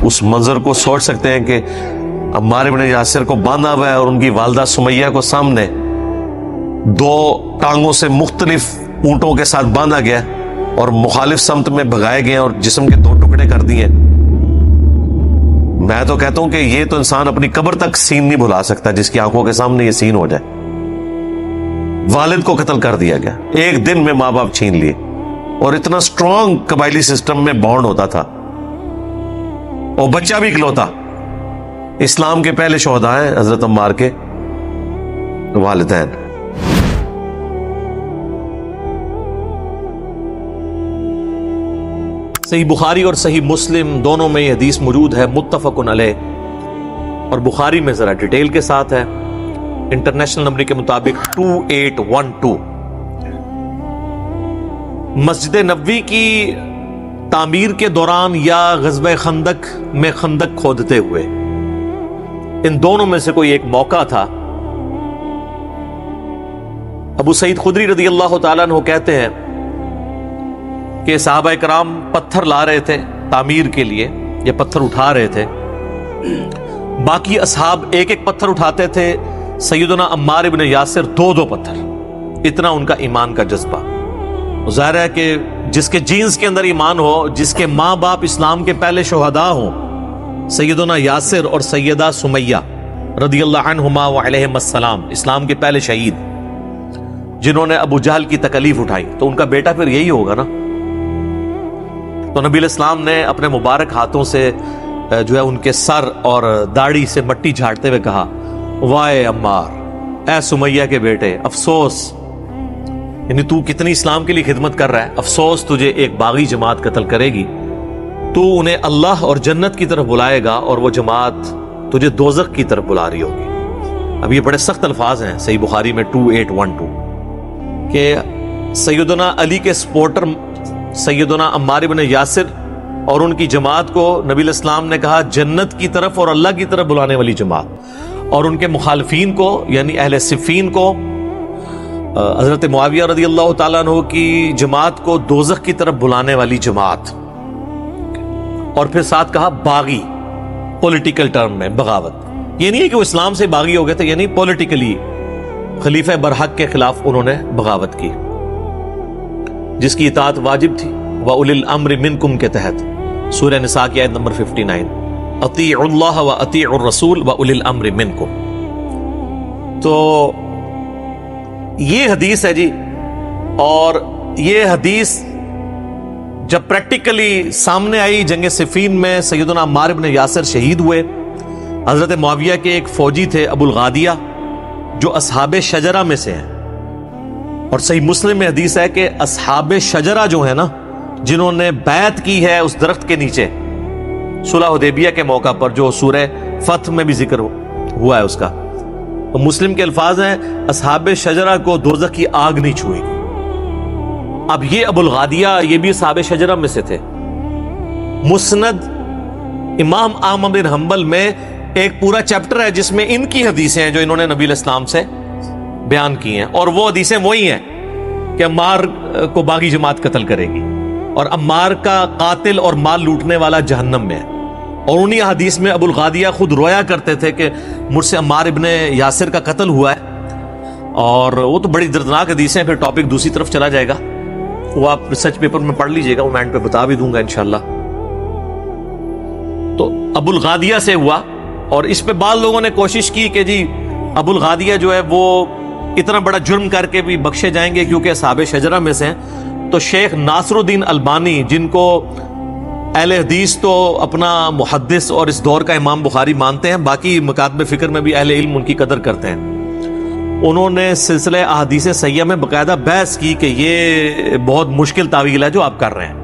اس منظر کو سوچ سکتے ہیں کہ عمار بن یاسر کو باندھا ہوا ہے اور ان کی والدہ سمیہ کو سامنے دو ٹانگوں سے مختلف اونٹوں کے ساتھ باندھا گیا اور مخالف سمت میں بھگائے گئے اور جسم کے دو ٹکڑے کر دیے. میں تو کہتا ہوں کہ یہ تو انسان اپنی قبر تک سین نہیں بھلا سکتا جس کی آنکھوں کے سامنے یہ سین ہو جائے. والد کو قتل کر دیا گیا, ایک دن میں ماں باپ چھین لیے, اور اتنا سٹرونگ قبائلی سسٹم میں بانڈ ہوتا تھا, اور بچہ بھی اکلوتا. اسلام کے پہلے شہداء ہیں حضرت عمار کے والدین. صحیح بخاری اور صحیح مسلم دونوں میں یہ حدیث موجود ہے, متفق علیہ, اور بخاری میں ذرا ڈیٹیل کے ساتھ ہے. انٹرنیشنل نمبر کے مطابق 2812. مسجد نبوی کی تعمیر کے دوران یا غزوہ خندق میں خندق کھودتے ہوئے, ان دونوں میں سے کوئی ایک موقع تھا. ابو سعید خدری رضی اللہ تعالیٰ عنہ کہتے ہیں کہ صحابہ کرام پتھر لا رہے تھے تعمیر کے لیے, یا پتھر اٹھا رہے تھے. باقی اصحاب ایک ایک پتھر اٹھاتے تھے, سیدنا عمار ابن یاسر دو دو پتھر. اتنا ان کا ایمان کا جذبہ. ظاہر ہے کہ جس کے جینز کے اندر ایمان ہو, جس کے ماں باپ اسلام کے پہلے شہداء ہوں, سیدنا یاسر اور سیدہ سمیہ رضی اللہ عنہما وعلیہم السلام, اسلام کے پہلے شہید, جنہوں نے ابو جہل کی تکلیف اٹھائی, تو ان کا بیٹا پھر یہی ہوگا نا. تو نبی علیہ السلام نے اپنے مبارک ہاتھوں سے جو ہے ان کے سر اور داڑھی سے مٹی جھاڑتے ہوئے کہا, وائے عمار, اے سمیہ کے بیٹے, افسوس, یعنی تو کتنی اسلام کے لیے خدمت کر رہا ہے, افسوس تجھے ایک باغی جماعت قتل کرے گی. تو انہیں اللہ اور جنت کی طرف بلائے گا, اور وہ جماعت تجھے دوزخ کی طرف بلا رہی ہوگی. اب یہ بڑے سخت الفاظ ہیں صحیح بخاری میں 2812 کہ سیدنا علی کے سپورٹر سیدنا عمار بن یاسر اور ان کی جماعت کو نبی علیہ السلام نے کہا جنت کی طرف اور اللہ کی طرف بلانے والی جماعت, اور ان کے مخالفین کو یعنی اہل صفین کو, حضرت معاویہ رضی اللہ تعالیٰ عنہ کی جماعت کو دوزخ کی طرف بلانے والی جماعت. اور پھر ساتھ کہا باغی, پولیٹیکل ٹرم میں بغاوت. یہ نہیں ہے کہ وہ اسلام سے باغی ہو گئے تھے, یعنی پولیٹیکلی خلیفہ برحق کے خلاف انہوں نے بغاوت کی, جس کی اطاعت واجب تھی. وَأُولِي الْأَمْرِ مِنْكُمْ کے تحت سورہ نساء کی آیت نمبر 59, اطیعوا اللہ واطیعوا الرسول وَأُولِي الْأَمْرِ مِنْكُمْ. تو یہ حدیث ہے جی, اور یہ حدیث جب پریکٹیکلی سامنے آئی جنگ صفین میں سیدنا عمار بن یاسر شہید ہوئے. حضرت معاویہ کے ایک فوجی تھے ابو الغادیہ, جو اصحاب شجرہ میں سے ہیں, اور صحیح مسلم میں حدیث ہے کہ اصحاب شجرہ جو ہیں نا, جنہوں نے بیعت کی ہے اس درخت کے نیچے صلح حدیبیہ کے موقع پر, جو سورہ فتح میں بھی ذکر ہوا ہے اس کا, تو مسلم کے الفاظ ہیں اصحاب شجرہ کو دوزخ کی آگ نہیں چھوئے گی. اب یہ ابو الغادیہ یہ بھی اصحاب شجرہ میں سے تھے. مسند امام احمد بن حنبل میں ایک پورا چیپٹر ہے جس میں ان کی حدیثیں ہیں جو انہوں نے نبی علیہ السلام سے بیان کی ہیں, اور وہ حدیثیں وہی ہیں کہ عمار کو باغی جماعت قتل کرے گی, اور عمار کا قاتل اور مال لوٹنے والا جہنم میں ہے. اور انہی حدیث میں ابو الغادیہ خود رویا کرتے تھے کہ مجھ سے عمار ابن یاسر کا قتل ہوا ہے, اور وہ تو بڑی دردناک حدیثیں ہیں. پھر ٹاپک دوسری طرف چلا جائے گا, وہ آپ ریسرچ پیپر میں پڑھ لیجئے گا, وہ میں اینڈ پہ بتا بھی دوں گا انشاءاللہ. تو ابو الغادیہ سے ہوا, اور اس پہ بعض لوگوں نے کوشش کی کہ جی ابو الغادیہ جو ہے وہ اتنا بڑا جرم کر کے بھی بخشے جائیں گے کیونکہ اصحاب شجرہ میں سے ہیں. تو شیخ ناصر الدین البانی, جن کو اہل حدیث تو اپنا محدث اور اس دور کا امام بخاری مانتے ہیں, باقی مکاتب فکر میں بھی اہل علم ان کی قدر کرتے ہیں, انہوں نے سلسلہ احادیث صحیحہ میں باقاعدہ بحث کی کہ یہ بہت مشکل تعویل ہے جو آپ کر رہے ہیں.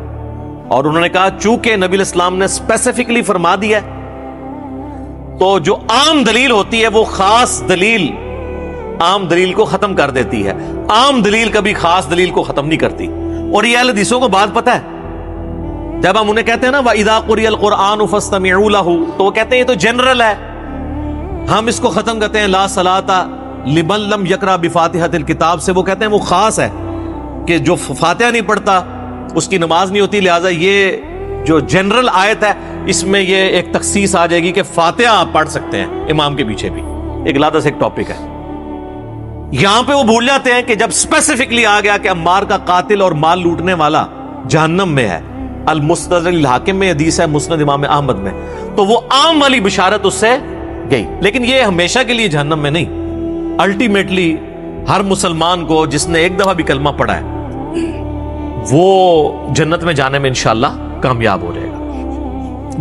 اور انہوں نے کہا چونکہ نبی علیہ السلام نے اسپیسیفکلی فرما دیا ہے, تو جو عام دلیل ہوتی ہے وہ خاص دلیل عام دلیل کو ختم کر دیتی ہے, عام دلیل کبھی خاص دلیل کو ختم نہیں کرتی. اور یہ اہل حدیثوں کو بات پتہ ہے, جب ہم انہیں کہتے ہیں نا وَإِذَا قُرِئَ الْقُرْآنُ فَاسْتَمِعُوا لَهُ, تو وہ کہتے ہیں یہ تو جنرل ہے, ہم اس کو ختم کرتے ہیں لا صلاۃ لمن لم یقرأ بفاتحۃ الکتاب سے. وہ کہتے ہیں وہ خاص ہے کہ جو فاتحہ نہیں پڑھتا اس کی نماز نہیں ہوتی, لہٰذا یہ جو جنرل آیت ہے اس میں یہ ایک تخصیص آ جائے گی کہ فاتحہ آپ پڑھ سکتے ہیں امام کے پیچھے بھی، ایک علیحدہ سے ایک ٹاپک ہے. یہاں پہ وہ بھول جاتے ہیں کہ جب اسپیسیفکلی آ گیا کہ عمار کا قاتل اور مال لوٹنے والا جہنم میں ہے، المستدرک الحاکم میں حدیث ہے، مسند امام احمد میں، تو وہ عام والی بشارت اس سے گئی. لیکن یہ ہمیشہ کے لیے جہنم میں نہیں، الٹیمیٹلی ہر مسلمان کو جس نے ایک دفعہ بھی کلمہ پڑھا ہے وہ جنت میں جانے میں انشاءاللہ کامیاب ہو جائے گا.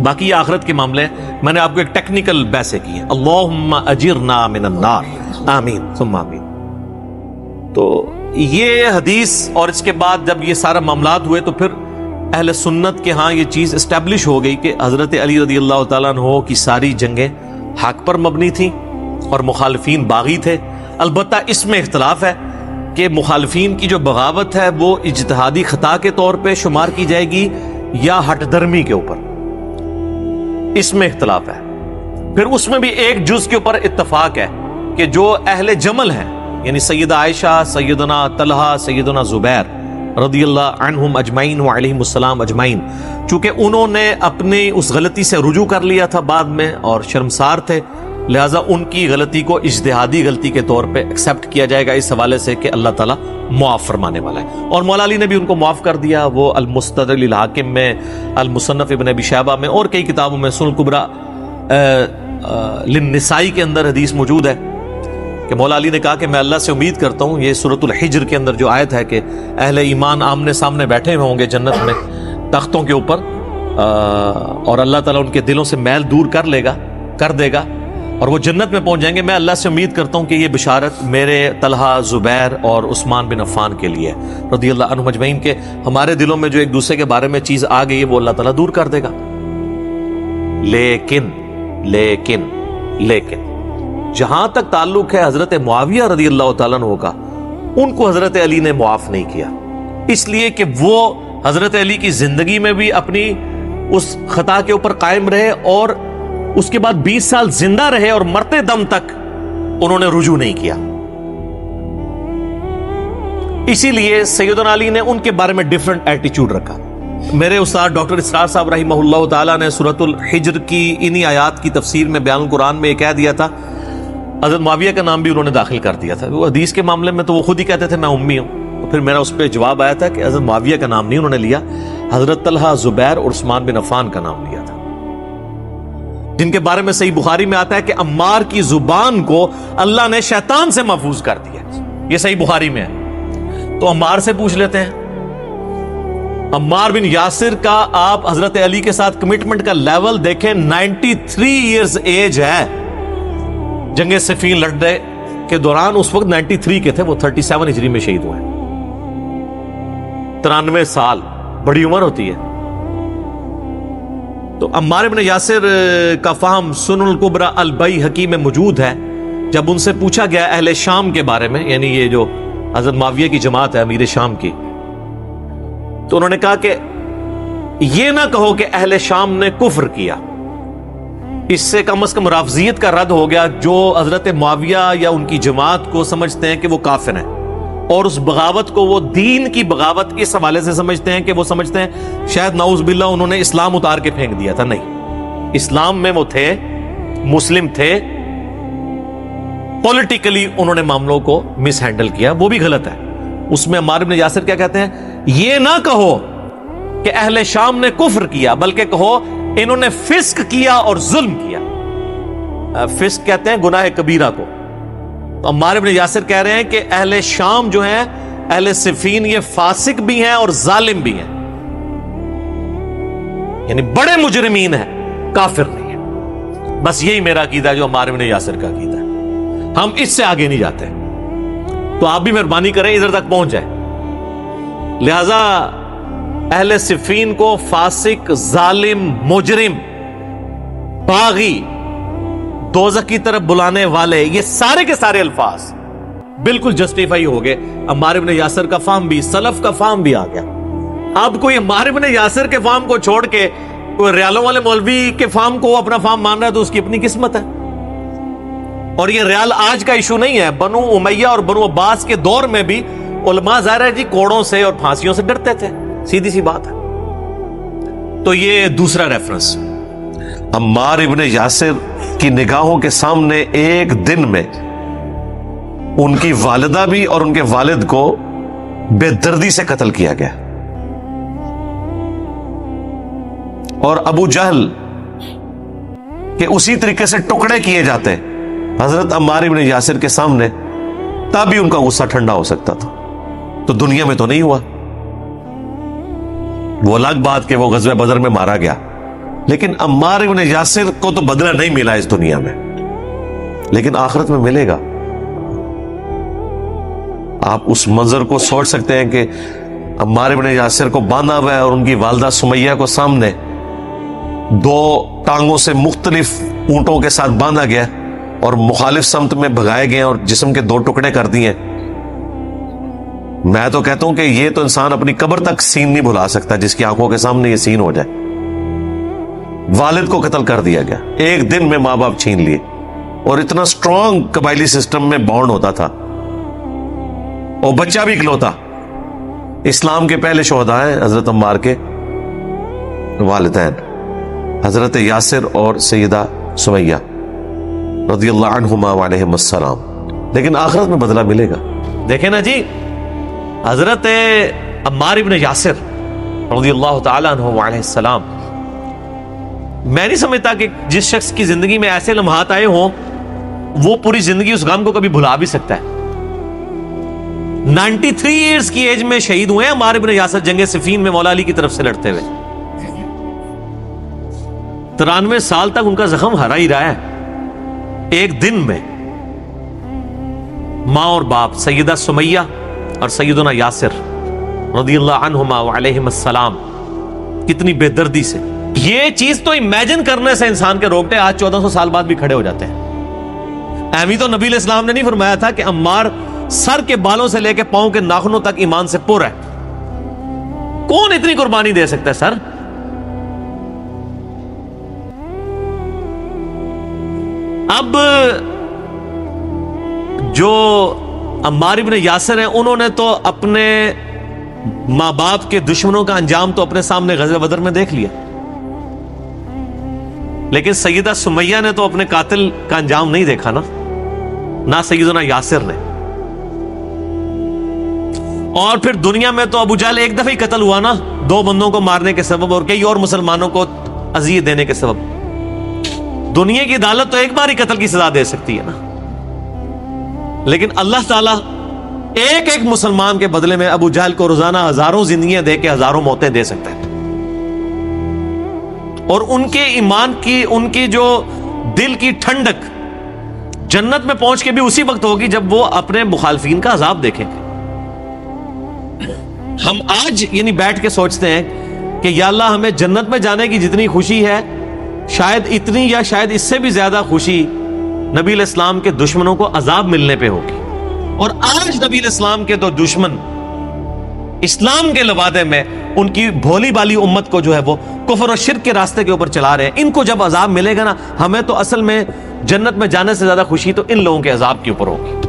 باقی یہ آخرت کے معاملے میں نے آپ کو ایک ٹیکنیکل بحثیں کی ہیں. اللہم اجرنا من النار، آمین ثم آمین. تو یہ حدیث اور اس کے بعد جب یہ سارا معاملات ہوئے تو پھر اہل سنت کے ہاں یہ چیز اسٹیبلش ہو گئی کہ حضرت علی رضی اللہ تعالیٰ عنہ کی ساری جنگیں حق پر مبنی تھیں اور مخالفین باغی تھے. البتہ اس میں اختلاف ہے کہ مخالفین کی جو بغاوت ہے وہ اجتہادی خطا کے طور پہ شمار کی جائے گی یا ہٹ درمی کے اوپر، اس میں اختلاف ہے. پھر اس میں بھی ایک جز کے اوپر اتفاق ہے کہ جو اہل جمل ہیں یعنی سیدہ عائشہ، سیدنا طلحہ، سیدنا زبیر رضی اللہ عنہم اجمعین وعلیہم السلام اجمعین، چونکہ انہوں نے اپنی اس غلطی سے رجوع کر لیا تھا بعد میں اور شرمسار تھے، لہٰذا ان کی غلطی کو اجتہادی غلطی کے طور پہ ایکسیپٹ کیا جائے گا اس حوالے سے کہ اللہ تعالیٰ معاف فرمانے والا ہے. اور مولا علی نے بھی ان کو معاف کر دیا. وہ المستدرک الحاکم میں، المصنف ابن ابی شیبہ میں اور کئی کتابوں میں، سنن الکبریٰ للنسائی کے اندر حدیث موجود ہے کہ مولا علی نے کہا کہ میں اللہ سے امید کرتا ہوں، یہ سورۃ الحجر کے اندر جو آیت ہے کہ اہل ایمان آمنے سامنے بیٹھے ہوئے ہوں گے جنت میں تختوں کے اوپر، اور اللہ تعالیٰ ان کے دلوں سے میل دور کر دے گا اور وہ جنت میں پہنچ جائیں گے. میں اللہ سے امید کرتا ہوں کہ یہ بشارت میرے طلحہ، زبیر اور عثمان بن عفان کے لیے رضی اللہ عنہم اجمعین کے ہمارے دلوں میں جو ایک دوسرے کے بارے میں چیز آ گئی ہے وہ اللہ تعالیٰ دور کر دے گا. لیکن جہاں تک تعلق ہے حضرت معاویہ رضی اللہ تعالیٰ عنہ کا، ان کو حضرت علی نے معاف نہیں کیا، اس لیے کہ وہ حضرت علی کی زندگی میں بھی اپنی اس خطا کے اوپر قائم رہے اور اس کے بعد 20 سال زندہ رہے اور مرتے دم تک انہوں نے رجوع نہیں کیا. اسی لیے سیدنا علی نے ان کے بارے میں ڈیفرنٹ ایٹیچیوڈ رکھا. میرے استاد ڈاکٹر اسرار صاحب رحمہ اللہ تعالیٰ نے سورۃ الحجر کی انہی آیات کی تفسیر میں بیان القرآن میں یہ کہہ دیا تھا، حضرت معاویہ کا نام بھی انہوں نے داخل کر دیا تھا. وہ حدیث کے معاملے میں تو وہ خود ہی کہتے تھے میں امی ہوں، تو پھر میرا اس پہ جواب آیا تھا کہ حضرت معاویہ کا نام نہیں انہوں نے لیا، حضرت طلحہ، زبیر اور عثمان بن عفان کا نام لیا تھا، جن کے بارے میں صحیح بخاری میں آتا ہے کہ عمار کی زبان کو اللہ نے شیطان سے محفوظ کر دیا. یہ صحیح بخاری میں ہے. تو عمار سے پوچھ لیتے ہیں. عمار بن یاسر کا آپ حضرت علی کے ساتھ کمٹمنٹ کا لیول دیکھیں، 93 ایئرز ایج ہے. جنگ صفین لڑنے کے دوران اس وقت 93 کے تھے، وہ 37 ہجری میں شہید ہوئے. 93 سال بڑی عمر ہوتی ہے. تو عمار بن یاسر کا فہم سنن الکبریٰ البیہقی میں موجود ہے. جب ان سے پوچھا گیا اہل شام کے بارے میں، یعنی یہ جو حضرت معاویہ کی جماعت ہے امیر شام کی، تو انہوں نے کہا کہ یہ نہ کہو کہ اہل شام نے کفر کیا، اس سے کم از کم رافضیت کا رد ہو گیا جو حضرت معاویہ یا ان کی جماعت کو سمجھتے ہیں کہ وہ کافر ہیں، اور اس بغاوت کو وہ دین کی بغاوت اس حوالے سے سمجھتے ہیں کہ وہ سمجھتے ہیں شاید نعوذ باللہ انہوں نے اسلام اتار کے پھینک دیا تھا. نہیں، اسلام میں وہ تھے، مسلم تھے، پولیٹیکلی انہوں نے معاملوں کو مس ہینڈل کیا، وہ بھی غلط ہے. اس میں عمار بن یاسر کیا کہتے ہیں، یہ نہ کہو کہ اہل شام نے کفر کیا، بلکہ کہو انہوں نے فسق کیا اور ظلم کیا. فسق کہتے ہیں گناہ کبیرہ کو. تو عمار بن یاسر کہہ رہے ہیں کہ اہل شام جو ہیں، اہل صفین، یہ فاسق بھی ہیں اور ظالم بھی ہیں، یعنی بڑے مجرمین ہیں، کافر نہیں ہیں. بس یہی میرا عقیدہ ہے جو عمار بن یاسر کا عقیدہ ہے. ہم اس سے آگے نہیں جاتے. تو آپ بھی مہربانی کریں ادھر تک پہنچ جائیں. لہذا اہل صفین کو فاسق، ظالم، مجرم، باغی، دوزخ کی طرف بلانے والے، یہ سارے کے سارے الفاظ بالکل جسٹیفائی ہو گئے. عمار بن یاسر کا فہم بھی، سلف کا فہم بھی آ گیا. اب کوئی عمار بن یاسر کے فہم کو چھوڑ کے کوئی ریالوں والے مولوی کے فہم کو اپنا فہم مان رہا ہے تو اس کی اپنی قسمت ہے. اور یہ ریال آج کا ایشو نہیں ہے. بنو امیہ اور بنو عباس کے دور میں بھی علماء ظاہر ہے جی کوڑوں سے اور پھانسیوں سے ڈرتے تھے، سیدھی سی بات ہے. تو یہ دوسرا ریفرنس. عمار ابن یاسر کی نگاہوں کے سامنے ایک دن میں ان کی والدہ بھی اور ان کے والد کو بے دردی سے قتل کیا گیا. اور ابو جہل کہ اسی طریقے سے ٹکڑے کیے جاتے حضرت عمار ابن یاسر کے سامنے، تب بھی ان کا غصہ ٹھنڈا ہو سکتا تھا. تو دنیا میں تو نہیں ہوا. وہ الگ بات کہ وہ غزوہ بدر میں مارا گیا، لیکن عمار ابن یاسر کو تو بدلہ نہیں ملا اس دنیا میں، لیکن آخرت میں ملے گا. آپ اس منظر کو سوچ سکتے ہیں کہ عمار ابن یاسر کو باندھا ہوا ہے اور ان کی والدہ سمیہ کو سامنے دو ٹانگوں سے مختلف اونٹوں کے ساتھ باندھا گیا اور مخالف سمت میں بھگائے گئے اور جسم کے دو ٹکڑے کر دیے. میں تو کہتا ہوں کہ یہ تو انسان اپنی قبر تک سین نہیں بھلا سکتا جس کی آنکھوں کے سامنے یہ سین ہو جائے. والد کو قتل کر دیا گیا، ایک دن میں ماں باپ چھین لیے، اور اتنا سٹرونگ قبائلی سسٹم میں بانڈ ہوتا تھا، اور بچہ بھی اکلوتا. اسلام کے پہلے شہداء ہیں حضرت عمار کے والدین حضرت یاسر اور سیدہ سمیہ رضی اللہ عنہما وعلیہم السلام. لیکن آخرت میں بدلہ ملے گا. دیکھیں نا جی، حضرت عمار ابن یاسر رضی اللہ تعالیٰ عنہ وعلیہ السلام، میں نہیں سمجھتا کہ جس شخص کی زندگی میں ایسے لمحات آئے ہوں وہ پوری زندگی اس غم کو کبھی بھلا بھی سکتا ہے. 93 ایئرز کی ایج میں شہید ہوئے ہیں عمار ابن یاسر جنگ صفین میں مولا علی کی طرف سے لڑتے ہوئے. 93 سال تک ان کا زخم ہرا ہی رہا ہے. ایک دن میں ماں اور باپ سیدہ سمیہ اور سیدنا یاسر رضی اللہ عنہما وعلیہم السلام کتنی بے دردی سے، یہ چیز تو امیجن کرنے سے انسان کے روکٹے آج 1400 سال بعد بھی کھڑے ہو جاتے ہیں. اہمی تو نبی علیہ السلام نے نہیں فرمایا تھا کہ عمار سر کے بالوں سے لے کے پاؤں کے ناخنوں تک ایمان سے پر ہے؟ کون اتنی قربانی دے سکتا ہے سر؟ اب جو عمار ابن یاسر ہیں انہوں نے تو اپنے ماں باپ کے دشمنوں کا انجام تو اپنے سامنے غزوہ بدر میں دیکھ لیا، لیکن سیدہ سمیہ نے تو اپنے قاتل کا انجام نہیں دیکھا نا، نہ سیدنا یاسر نے. اور پھر دنیا میں تو ابو جہل ایک دفعہ ہی قتل ہوا نا، 2 بندوں کو مارنے کے سبب اور کئی اور مسلمانوں کو اذیت دینے کے سبب. دنیا کی عدالت تو ایک بار ہی قتل کی سزا دے سکتی ہے نا، لیکن اللہ تعالیٰ ایک ایک مسلمان کے بدلے میں ابو جہل کو روزانہ ہزاروں زندگیاں دے کے ہزاروں موتیں دے سکتا ہے. اور ان کے ایمان کی، ان کی جو دل کی ٹھنڈک جنت میں پہنچ کے بھی اسی وقت ہوگی جب وہ اپنے مخالفین کا عذاب دیکھیں گے. ہم آج یعنی بیٹھ کے سوچتے ہیں کہ یا اللہ ہمیں جنت میں جانے کی جتنی خوشی ہے شاید اتنی یا شاید اس سے بھی زیادہ خوشی نبی علیہ السلام کے دشمنوں کو عذاب ملنے پہ ہوگی. اور آج نبی علیہ السلام کے دو دشمن اسلام کے لبادے میں ان کی بھولی بالی امت کو جو ہے وہ کفر اور شرک کے راستے کے اوپر چلا رہے ہیں. ان کو جب عذاب ملے گا نا، ہمیں تو اصل میں جنت میں جانے سے زیادہ خوشی تو ان لوگوں کے عذاب کے اوپر ہوگی.